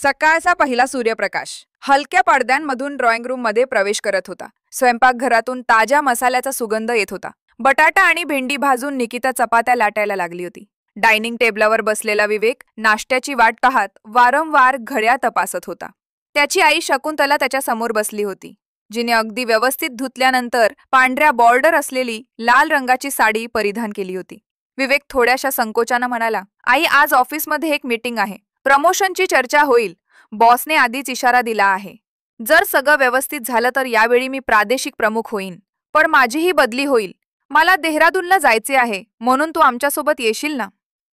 सकाळचा पहिला सूर्यप्रकाश हलक्या पडद्यांमधून ड्रॉइंग रूममध्ये प्रवेश करत होता. स्वयंपाकघरातून ताज्या मसाल्याचा सुगंध येत होता. बटाटा आणि भेंडी भाजून निकिता चपात्या लाटायला लागली होती. डायनिंग टेबलावर बसलेला विवेक नाश्त्याची वाट पाहत वारंवार घड्याळ तपासत होता. त्याची आई शकुंतला त्याच्या समोर बसली होती, जिने अगदी व्यवस्थित धुतल्यानंतर पांढऱ्या बॉर्डर असलेली लाल रंगाची साडी परिधान केली होती. विवेक थोड्याशा संकोचानं म्हणाला, आई, आज ऑफिसमध्ये एक मीटिंग आहे. प्रमोशनची चर्चा होईल. बॉसने आधीच इशारा दिला आहे. जर सगळं व्यवस्थित झालं तर यावेळी मी प्रादेशिक प्रमुख होईन. पण माझीही बदली होईल. मला देहरादूनला जायचे आहे, म्हणून तू आमच्यासोबत येशील ना?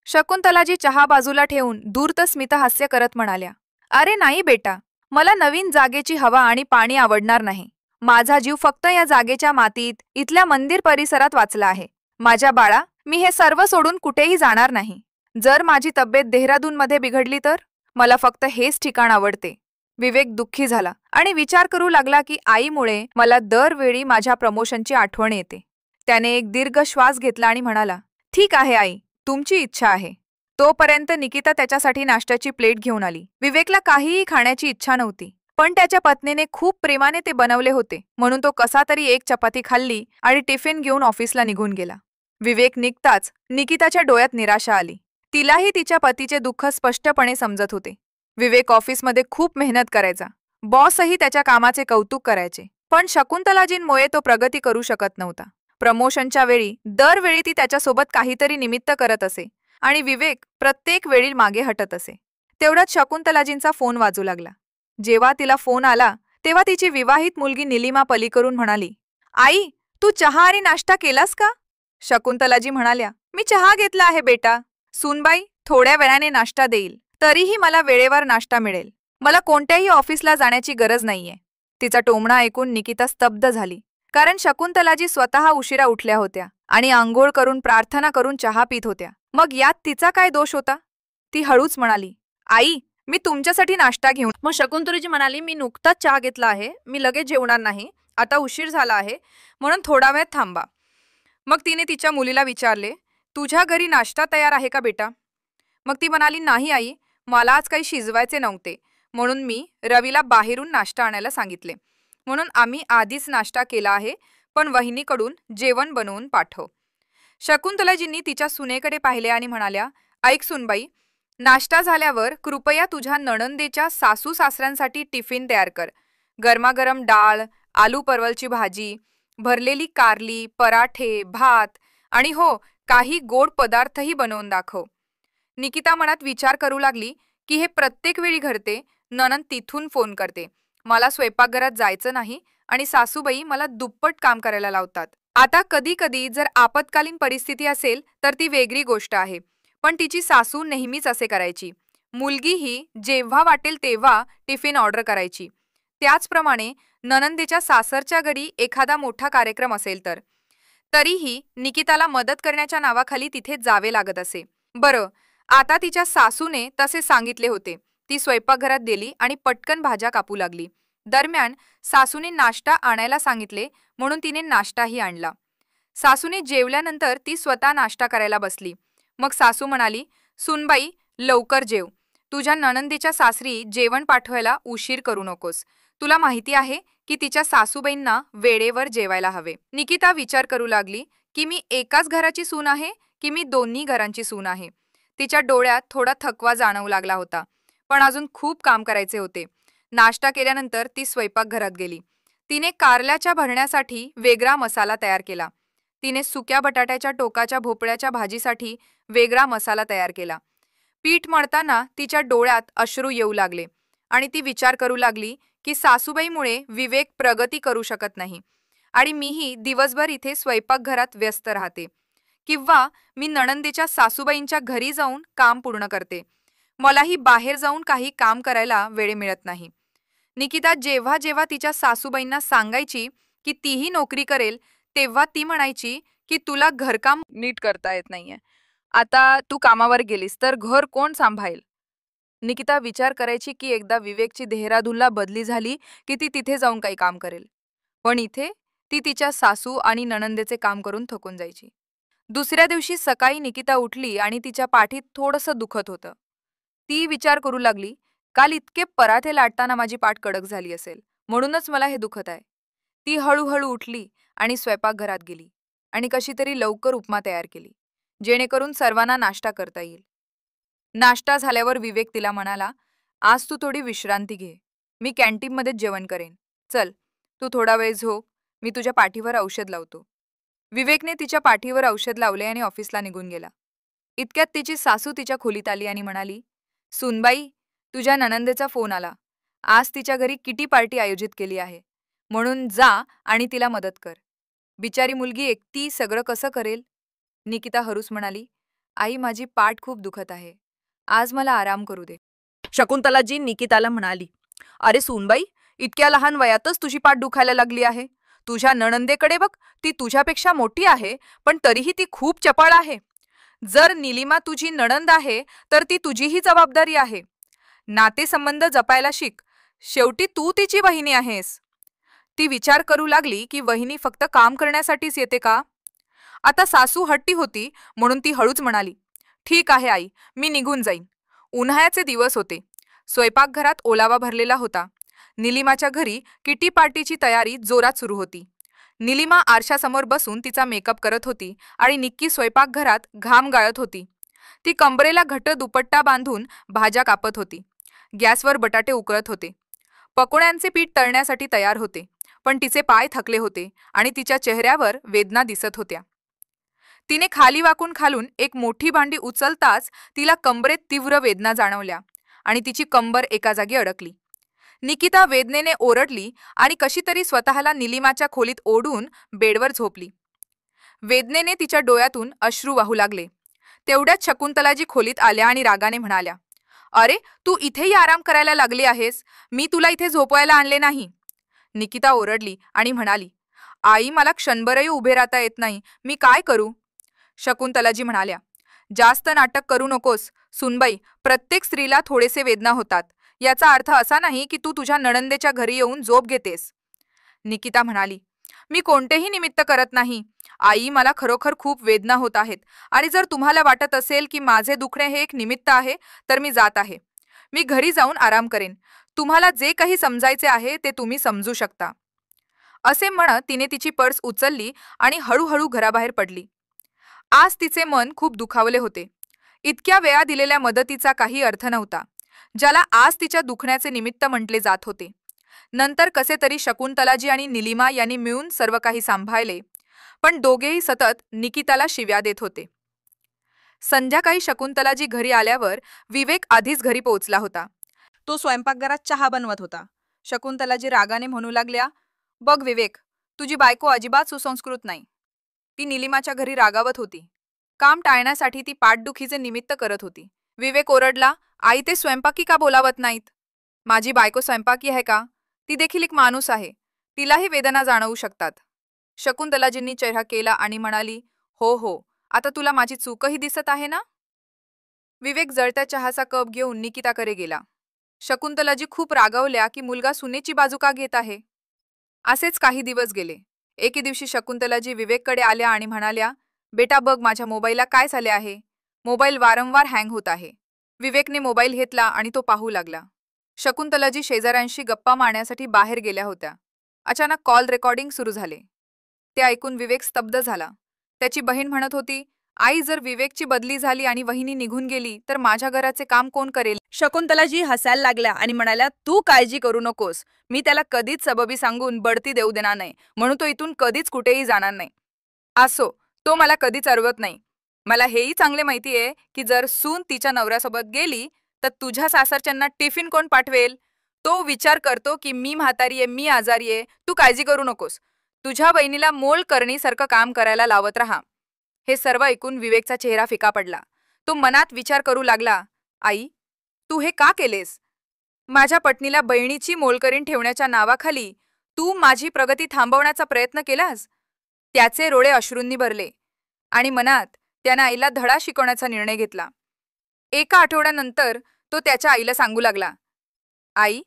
शकुंतलाजी चहा बाजूला ठेवून दूर्त स्मितहास्य करत म्हणाल्या, अरे नाही बेटा, मला नवीन जागेची हवा आणि पाणी आवडणार नाही. माझा जीव फक्त या जागेच्या मातीत, इथल्या मंदिर परिसरात वाचला आहे. माझ्या बाळा, मी हे सर्व सोडून कुठेही जाणार नाही. जर माझी तब्येत देहरादूनमध्ये बिघडली तर? मला फक्त हेच ठिकाण आवडते. विवेक दुःखी झाला आणि विचार करू लागला की आईमुळे मला दरवेळी माझ्या प्रमोशनची आठवण येते. त्याने एक दीर्घ श्वास घेतला आणि म्हणाला, ठीक आहे आई, तुमची इच्छा आहे. तोपर्यंत निकिता त्याच्यासाठी नाश्त्याची प्लेट घेऊन आली. विवेकला काहीही खाण्याची इच्छा नव्हती, पण त्याच्या पत्नीने खूप प्रेमाने ते बनवले होते, म्हणून तो कसा तरी एक चपाती खाल्ली आणि टिफिन घेऊन ऑफिसला निघून गेला. विवेक निघताच निकिताच्या डोळ्यात निराशा आली. तिलाही तिच्या पतीचे दुःख स्पष्टपणे समजत होते. विवेक ऑफिसमध्ये खूप मेहनत करायचा. बॉसही त्याच्या कामाचे कौतुक करायचे, पण शकुंतलाजींमुळे तो प्रगती करू शकत नव्हता. प्रमोशनच्या वेळी दरवेळी ती त्याच्यासोबत काहीतरी निमित्त करत असे आणि विवेक प्रत्येक वेळी मागे हटत असे. तेवढ्यात शकुंतलाजींचा फोन वाजू लागला. जेव्हा तिला फोन आला तेव्हा तिची विवाहित मुलगी निलिमा पलीकडून म्हणाली, आई, तू चहा आणि नाश्ता केलास का? शकुंतलाजी म्हणाल्या, मी चहा घेतला आहे बेटा. सूनबाई थोड्या वेळाने नाश्ता देईल. तरीही मला वेळेवर नाश्ता मिळेल. मला कोणत्याही ऑफिसला जाण्याची गरज नाहीये. तिचा टोमणा ऐकून निकिता स्तब्ध झाली, कारण शकुंतलाजी स्वतः उशिरा उठल्या होत्या आणि आंघोळ करून प्रार्थना करून चहा पित होत्या. मग यात तिचा काय दोष होता? ती हळूच म्हणाली, आई, मी तुमच्यासाठी नाश्ता घेऊन. मग शकुंतलाजी म्हणाली, मी नुकताच चहा घेतला आहे. मी लगेच जेवणार नाही. आता उशीर झाला आहे, म्हणून थोडा वेळ थांबा. मग तिने तिच्या मुलीला विचारले, तुझ्या घरी नाश्ता तयार आहे का बेटा? मग ती म्हणाली, नाही आई, मला आज काही शिजवायचे नव्हते, म्हणून मी रवीला बाहेरून नाश्ता आणायला सांगितले. म्हणून आम्ही आधीच नाश्ता केला आहे, पण वहिनीकडून जेवण बनवून पाठव. शकुंतलाजींनी तिच्या सुनेकडे पाहिले आणि म्हणाल्या, ऐक सुनबाई, नाश्ता झाल्यावर कृपया तुझ्या नणंदेच्या सासू सासऱ्यांसाठी टिफिन तयार कर. गरमागरम डाळ, आलू परवलची भाजी, भरलेली कारली, पराठे, भात आणि हो, काही गोड पदार्थही बनवून दाखव. निकिता मनात विचार करू लागली की हे प्रत्येक वेळी घडते. नणंद तिथून फोन करते, मला स्वयंपाकघरात जायचं नाही आणि सासूबाई मला दुप्पट काम करायला लावतात. आता कधी कधी जर आपत्कालीन परिस्थिती असेल तर ती वेगळी गोष्ट आहे, पण तिची सासू नेहमीच असे करायची. मुलगीही जेव्हा वाटेल तेव्हा टिफिन ऑर्डर करायची. त्याचप्रमाणे नणंदेच्या सासरच्या घरी एखादा मोठा कार्यक्रम असेल तर तरीही निकिताला मदत करण्याच्या नावाखाली तिथे जावे लागत असे. बरं, आता तिच्या सासूने तसे सांगितले होते. ती स्वयंपाकघरात गेली आणि पटकन भाज्या कापू लागली. दरम्यान सासूने नाश्ता आणायला सांगितले, म्हणून तिने नाश्ताही आणला. सासूने जेवल्यानंतर ती स्वतः नाश्ता करायला बसली. मग सासू म्हणाली, सुनबाई, लवकर जेव. तुझ्या नणंदीच्या सासरी जेवण पाठवायला उशीर करू नकोस. तुला माहिती आहे की तिच्या सासूबाईंना वेळेवर जेवायला हवे. निकिता विचार करू लागली की मी एकाच घराची सून आहे की मी दोन्ही घरांची सून आहे. तिच्या डोळ्यात थोडा थकवा जाणवू लागला होता, पण अजून खूप काम करायचे होते. नाश्ता केल्यानंतर ती स्वयंपाकघरात गेली. तिने कारल्याच्या भरण्यासाठी वेगळा मसाला तयार केला. तिने सुक्या बटाट्याच्या टोकाच्या भोपळ्याच्या भाजीसाठी वेगळा मसाला तयार केला. पीठ मळताना तिच्या डोळ्यात अश्रू येऊ लागले आणि ती विचार करू लागली की सासूबाईमुळे विवेक प्रगती करू शकत नाही आणि मीही दिवसभर इथे स्वयंपाकघरात व्यस्त राहते, किंवा मी नणंदेच्या सासूबाईंच्या घरी जाऊन काम पूर्ण करते. मलाही बाहेर जाऊन काही काम करायला वेळ मिळत नाही. निकिता जेव्हा जेव्हा तिच्या सासूबाईंना सांगायची की तीही नोकरी करेल, तेव्हा ती म्हणायची की तुला घरकाम नीट करता येत नाहीये. आता तू कामावर गेलीस तर घर कोण सांभाळेल? निकिता विचार करायची की एकदा विवेकची देहरादूनला बदली झाली की ती तिथे जाऊन काही काम करेल, पण इथे ती तिच्या सासू आणि नणंदेचे काम करून थकून जायची. दुसऱ्या दिवशी सकाळी निकिता उठली आणि तिच्या पाठीत थोडंसं दुखत होतं. ती विचार करू लागली काल इतके पराठे लाटताना माझी पाठ कडक झाली असेल, म्हणूनच मला हे दुखत आहे. ती हळूहळू उठली आणि स्वयंपाकघरात गेली आणि कशी तरी लवकर उपमा तयार केली, जेणेकरून सर्वांना नाश्ता करता येईल. नाश्ता झाल्यावर विवेक तिला म्हणाला, आज तू थोडी विश्रांती घे. मी कॅन्टीनमध्येच जेवण करेन. चल, तू थोडा वेळ झोप. मी तुझ्या पाठीवर औषध लावतो. विवेकने तिच्या पाठीवर औषध लावले आणि ऑफिसला निघून गेला. इतक्यात तिची सासू तिच्या खोलीत आली आणि म्हणाली, सुनबाई, तुझ्या नणंदेचा फोन आला. आज तिच्या घरी किटी पार्टी आयोजित केली आहे, म्हणून जा आणि तिला मदत कर. बिचारी मुलगी एकटी सगळं कसं करेल? निकिता हरूस म्हणाली, आई, माझी पाठ खूप दुखत आहे. आज मला आराम करू दे. शकुंतलाजी निकिताला म्हणाली, अरे सूनबाई, इतक्या लहान वयातच तुझी पाठ दुखायला लागली आहे. तुझ्या नणंदेकडे बघ, ती तुझ्यापेक्षा मोठी आहे, पण तरीही ती खूप चपळ आहे. जर निलिमा तुझी नणंद आहे तर ती तुझीही जबाबदारी आहे. नातेसंबंध जपायला शिक. शेवटी तू तिची वहिनी आहेस. ती विचार करू लागली की वहिनी फक्त काम करण्यासाठीच येते का? आता सासू हट्टी होती म्हणून ती हळूच म्हणाली, ठीक आहे आई, मी निघून जाईन. उन्हाळ्याचे दिवस होते. स्वयंपाकघरात ओलावा भरलेला होता. निलिमाच्या घरी किटी पार्टीची तयारी जोरात सुरू होती. निलिमा आरशासमोर बसून तिचा मेकअप करत होती आणि निक्की स्वयंपाकघरात घाम गाळत होती. ती कंबरेला घट्ट दुपट्टा बांधून भाज्या कापत होती. गॅसवर बटाटे उकळत होते. पकोड्यांचे पीठ तळण्यासाठी तयार होते, पण तिचे पाय थकले होते आणि तिच्या चेहऱ्यावर वेदना दिसत होत्या. तिने खाली वाकून खालून एक मोठी भांडी उचलताच तिला कंबरेत तीव्र वेदना जाणवल्या आणि तिची कंबर एका जागी अडकली. निकिता वेदनेने ओरडली आणि कशी तरी स्वतःला निलिमाच्या खोलीत ओढून बेडवर झोपली. वेदनेने तिच्या डोळ्यातून अश्रू वाहू लागले. तेवढ्यात शकुंतलाजी खोलीत आल्या आणि रागाने म्हणाल्या, अरे, तू इथेही आराम करायला लागली आहेस? मी तुला इथे झोपवायला आणले नाही. निकिता ओरडली आणि म्हणाली, आई, मला क्षणभरही उभे राहता येत नाही. मी काय करू? शकुंतलाजी म्हणाल्या, जास्त नाटक करू नकोस सुनबाई. प्रत्येक स्त्रीला थोडेसे वेदना होतात. याचा अर्थ असा नाही की तू तुझ्या नणंदेच्या घरी येऊन झोप घेतेस. निकिता म्हणाली, मी कोणतेही निमित्त करत नाही. आई, मला खरोखर खूप वेदना होत आहेत आणि जर तुम्हाला वाटत असेल की माझे दुखणे हे एक निमित्त आहे तर मी जात आहे. मी घरी जाऊन आराम करेन. तुम्हाला जे काही समजायचे आहे ते तुम्ही समजू शकता. असे म्हणत तिने तिची पर्स उचलली आणि हळूहळू घराबाहेर पडली. आज तिचे मन खूप दुखावले होते. इतक्या वेळा दिलेल्या मदतीचा काही अर्थ नव्हता, ज्याला आज तिच्या दुखण्याचे निमित्त म्हटले जात होते. नंतर कसे तरी शकुंतलाजी आणि निलिमा यांनी मिळून सर्व काही सांभाळले, पण दोघेही सतत निकिताला शिव्या देत होते. संध्याकाळी शकुंतलाजी घरी आल्यावर विवेक आधीच घरी पोहोचला होता. तो स्वयंपाकघरात चहा बनवत होता. शकुंतलाजी रागाने म्हणू लागल्या, बघ विवेक, तुझी बायको अजिबात सुसंस्कृत नाही. ती निलिमाच्या घरी रागावत होती. काम टाळण्यासाठी ती पाठदुखीचे निमित्त करत होती. विवेक ओरडला, आई, ते स्वयंपाकी का बोलावत नाहीत? माझी बायको स्वयंपाकी आहे का? ती देखील एक माणूस आहे. तिलाही वेदना जाणवू शकतात. शकुंतलाजींनी चेहरा केला आणि म्हणाली, हो हो, आता तुला माझी चूकही दिसत आहे ना? विवेक जळत्या चहाचा कप घेऊन निकिताकडे गेला. शकुंतलाजी खूप रागावल्या की मुलगा सुनेची बाजू का घेत आहे. असेच काही दिवस गेले. एके दिवशी शकुंतलाजी विवेककडे आल्या आणि म्हणाल्या, बेटा बघ, माझ्या मोबाईलला काय झाले आहे. मोबाईल वारंवार हँग होत आहे. विवेकने मोबाईल घेतला आणि तो पाहू लागला. शकुंतलाजी शेजाऱ्यांशी गप्पा मारण्यासाठी बाहेर गेल्या होत्या. अचानक कॉल रेकॉर्डिंग सुरू झाले. ते ऐकून विवेक स्तब्ध झाला. त्याची बहीण म्हणत होती, आई, जर विवेकची बदली झाली आणि वहिनी निघून गेली तर माझ्या घराचे काम कोण करेल? शकुंतलाजी हसायला लागल्या आणि म्हणाल्या, तू काळजी करू नकोस. मी त्याला कधीच सबबी सांगून बढती देऊ देणार नाही, म्हणून तो इथून कधीच कुठेही जाणार नाही. असो, तो मला कधीच अडवत नाही. मला हेही चांगले माहिती आहे की जर सून तिच्या नवऱ्यासोबत गेली तर तुझ्या सासरच्यांना टिफिन कोण पाठवेल? तो विचार करतो की मी म्हातारी आहे, मी आजारी आहे. तू काळजी करू नकोस. तुझ्या बहिणीला मोल करणीसारखं काम करायला लावत राहा. हे सर्व ऐकून विवेकचा चेहरा फिका पडला. तो मनात विचार करू लागला, आई, तू हे का केलेस? माझ्या पत्नीला बहिणीची मोलकरीण ठेवण्याच्या नावाखाली तू माझी प्रगती थांबवण्याचा प्रयत्न केलास. त्याचे डोळे अश्रूंनी भरले आणि मनात त्याने आईला धडा शिकवण्याचा निर्णय घेतला. एका आठवड्यानंतर तो त्याच्या आईला सांगू लागला, आई,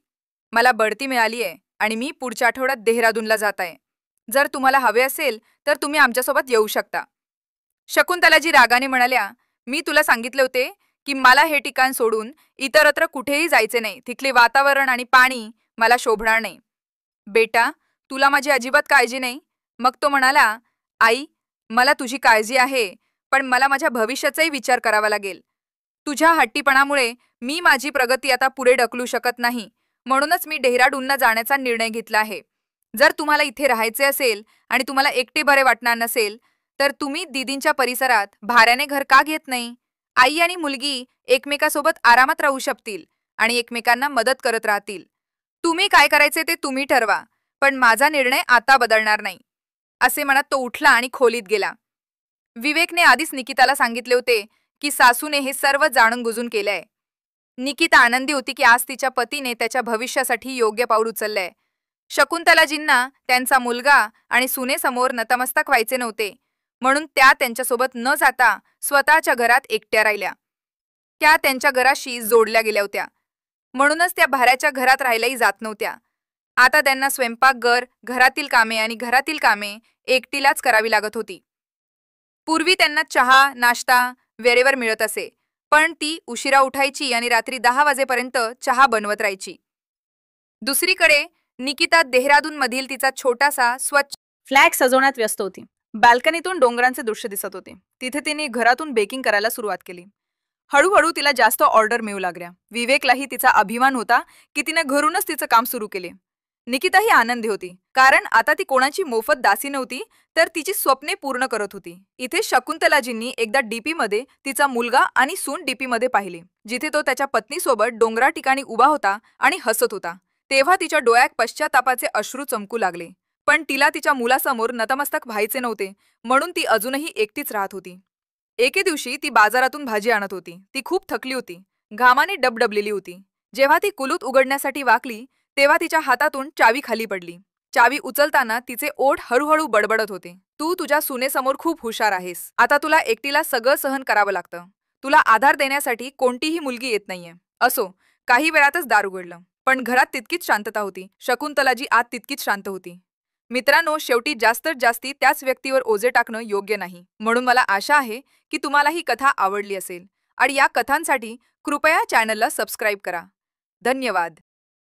मला बढती मिळाली आहे आणि मी पुढच्या आठवड्यात देहरादूनला जात आहे. जर तुम्हाला हवे असेल तर तुम्ही आमच्यासोबत येऊ शकता. शकुंतलाजी रागाने म्हणाल्या, मी तुला सांगितले होते की मला हे ठिकाण सोडून इतरत्र कुठेही जायचे नाही. तिथले वातावरण आणि पाणी मला शोभणार नाही. बेटा, तुला माझी अजिबात काळजी नाही? मग तो म्हणाला, आई, मला तुझी काळजी आहे, पण मला माझ्या भविष्याचाही विचार करावा लागेल. तुझ्या हट्टीपणामुळे मी माझी प्रगती आता पुढे ढकलू शकत नाही. म्हणूनच मी डेहराडूनला जाण्याचा निर्णय घेतला आहे. जर तुम्हाला इथे राहायचे असेल आणि तुम्हाला एकटे बरे वाटणार नसेल, तर तुम्ही दीदींच्या परिसरात भाड्याने घर का घेत नाही? आई आणि मुलगी एकमेकासोबत आरामात राहू शकतील आणि एकमेकांना मदत करत राहतील. तुम्ही काय करायचे ते तुम्ही ठरवा, पण माझा निर्णय आता बदलणार नाही. असे म्हणत तो उठला आणि खोलीत गेला. विवेकने आधीच निकिताला सांगितले होते की सासूने हे सर्व जाणून बुजून केलंय. निकिता आनंदी होती की आज तिच्या पतीने त्याच्या भविष्यासाठी योग्य पाऊल उचललंय. शकुंतलाजींना त्यांचा मुलगा आणि सुनेसमोर नतमस्तक व्हायचे नव्हते, म्हणून त्या त्यांच्यासोबत न जाता स्वतःच्या घरात एकट्या राहिल्या. त्या त्यांच्या घराशी जोडल्या गेल्या होत्या, म्हणूनच त्या भाड्याच्या घरात राहायलाही जात नव्हत्या. आता त्यांना स्वयंपाकघर, घरातील कामे आणि घरातील कामे एकटीलाच करावी लागत होती. पूर्वी त्यांना चहा, नाश्ता वेळेवर मिळत असे, पण ती उशिरा उठायची आणि रात्री 10 वाजेपर्यंत चहा बनवत राहायची. दुसरीकडे निकिता देहरादूनमधील तिचा छोटासा स्वच्छ फ्लॅट सजवण्यात व्यस्त होती. बाल्कनीतून डोंगरांचे दृश्य दिसत होते. तिथे तिने घरातून बेकिंग करायला सुरुवात केली. हळूहळू तिला जास्त ऑर्डर मिळू लागल्या. विवेकलाही तिचा अभिमान होता की तिने घरूनच तिचं काम सुरू केले. निकिताही आनंदी होती, कारण आता ती कोणाची मोफत दासी नव्हती, तर तिची स्वप्ने पूर्ण करत होती. इथे शकुंतलाजींनी एकदा डीपीमध्ये तिचा मुलगा आणि सून डीपीमध्ये पाहिले, जिथे तो त्याच्या पत्नीसोबत डोंगरा ठिकाणी उभा होता आणि हसत होता. तेव्हा तिच्या डोळ्यात पश्चातापाचे अश्रू चमकू लागले. पण तिला तिच्या मुलासमोर नतमस्तक व्हायचे नव्हते, म्हणून ती अजूनही एकटीच राहत होती. एके दिवशी ती बाजारातून भाजी आणत होती. ती खूप थकली होती, घामाने डबडबलेली होती. जेव्हा ती कुलूप उघडण्यासाठी वाकली, तेव्हा तिच्या हातातून चावी खाली पडली. चावी उचलताना तिचे ओठ हळूहळू बडबडत होते. तू तुझ्या सुनेसमोर खूप हुशार आहेस. आता तुला एकटीला सगळं सहन करावं लागतं. तुला आधार देण्यासाठी कोणतीही मुलगी येत नाहीये. असो, काही वेळातच दार उघडलं, पण घरात तितकीच शांतता होती. शकुंतलाजी आत तितकीच शांत होती. मित्रांनो, शेवटी जास्तीत जास्ती त्याच व्यक्तीवर ओझे टाकणं योग्य नाही. म्हणून मला आशा आहे की तुम्हाला ही कथा आवडली असेल आणि या कथांसाठी कृपया चॅनलला सबस्क्राईब करा. धन्यवाद.